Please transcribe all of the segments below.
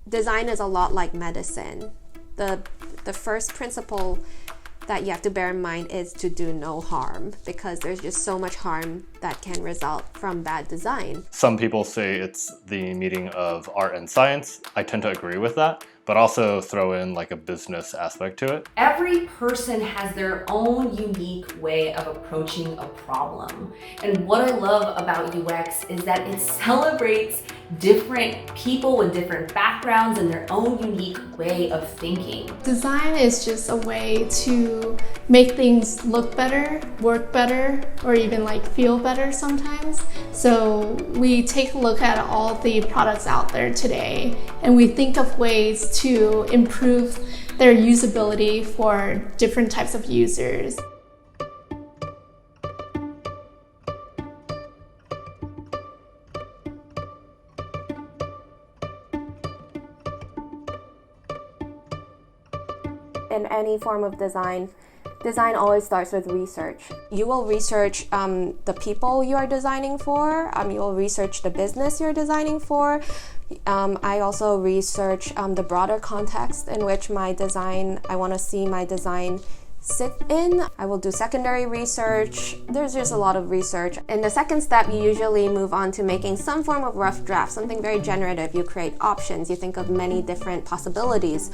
design is a lot like medicine. The first principle that you have to bear in mind is to do no harm, because there's just so much harm that can result from bad design. Some people say it's the meeting of art and science. I tend to agree with that, but also throw in like a business aspect to it. Every person has their own unique way of approaching a problem. And what I love about UX is that it celebrates different people with different backgrounds and their own unique way of thinking. Design is just a way to make things look better, work better, or even like feel better sometimes. So we take a look at all the products out there today and we think of ways to improve their usability for different types of users. In any form of design always starts with research. You will research the people you are designing for. You will research the business you're designing for. I also research the broader context in which I want to see my design sit in. I will do secondary research. There's just a lot of research. In the second step, you usually move on to making some form of rough draft, something very generative. You create options. You think of many different possibilities,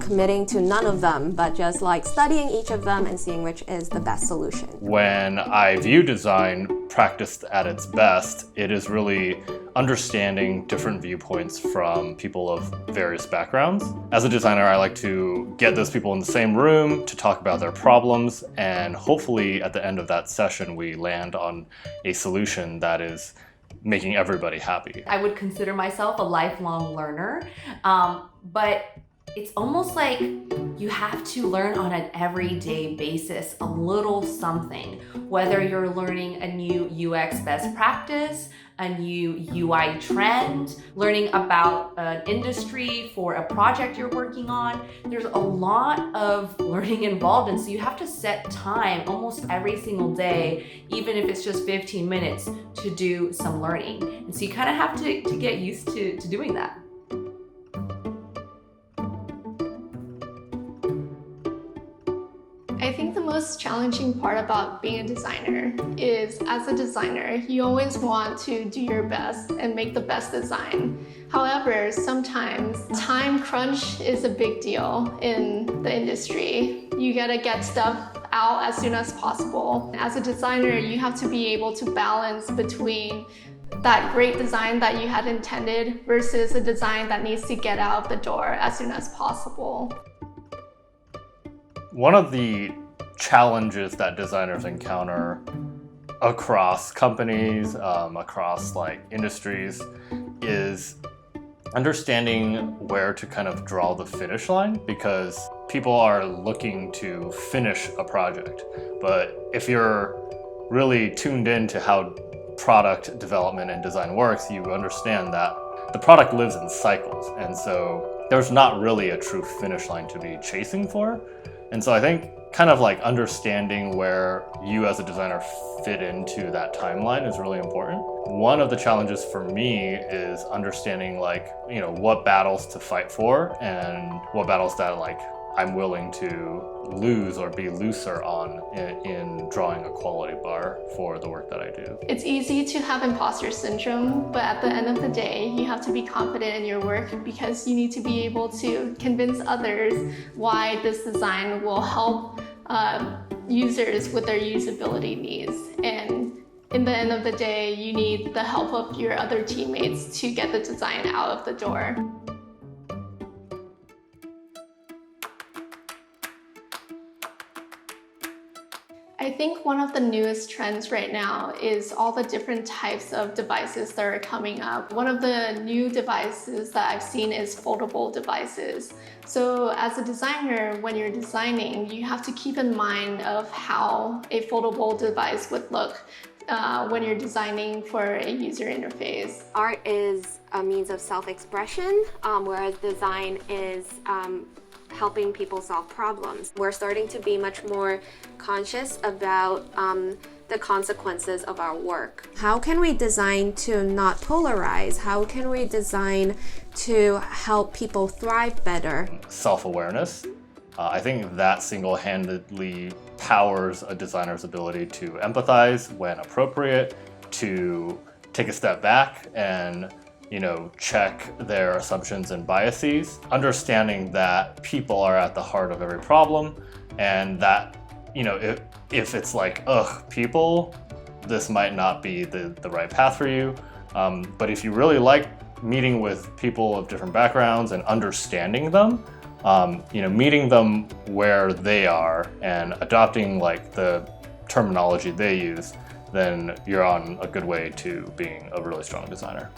committing to none of them, but just like studying each of them and seeing which is the best solution. When I view design practiced at its best, it is really understanding different viewpoints from people of various backgrounds. As a designer, I like to get those people in the same room to talk about their problems, and hopefully at the end of that session we land on a solution that is making everybody happy. I would consider myself a lifelong learner, but it's almost like you have to learn on an everyday basis a little something, whether you're learning a new UX best practice, a new UI trend, learning about an industry for a project you're working on. There's a lot of learning involved, and so you have to set time almost every single day, even if it's just 15 minutes, to do some learning. And so you kind of have to get used to doing that. I think the most challenging part about being a designer is, as a designer, you always want to do your best and make the best design. However, sometimes time crunch is a big deal in the industry. You gotta get stuff out as soon as possible. As a designer, you have to be able to balance between that great design that you had intended versus a design that needs to get out of the door as soon as possible. One of the challenges that designers encounter across companies, across like industries, is understanding where to kind of draw the finish line, because people are looking to finish a project. But if you're really tuned in to how product development and design works, you understand that the product lives in cycles, and so there's not really a true finish line to be chasing for. And so I think kind of like understanding where you as a designer fit into that timeline is really important. One of the challenges for me is understanding what battles to fight for and what battles that I'm willing to lose or be looser on in drawing a quality bar for the work that I do. It's easy to have imposter syndrome, but at the end of the day, you have to be confident in your work because you need to be able to convince others why this design will help users with their usability needs. And in the end of the day, you need the help of your other teammates to get the design out of the door. I think one of the newest trends right now is all the different types of devices that are coming up. One of the new devices that I've seen is foldable devices. So as a designer, when you're designing, you have to keep in mind of how a foldable device would look when you're designing for a user interface. Art is a means of self-expression, whereas design is helping people solve problems. We're starting to be much more conscious about the consequences of our work. How can we design to not polarize? How can we design to help people thrive better? Self-awareness. I think that single-handedly powers a designer's ability to empathize when appropriate, to take a step back and check their assumptions and biases, understanding that people are at the heart of every problem, and that if it's like, ugh, people, this might not be the right path for you. But if you really like meeting with people of different backgrounds and understanding them, meeting them where they are and adopting like the terminology they use, then you're on a good way to being a really strong designer.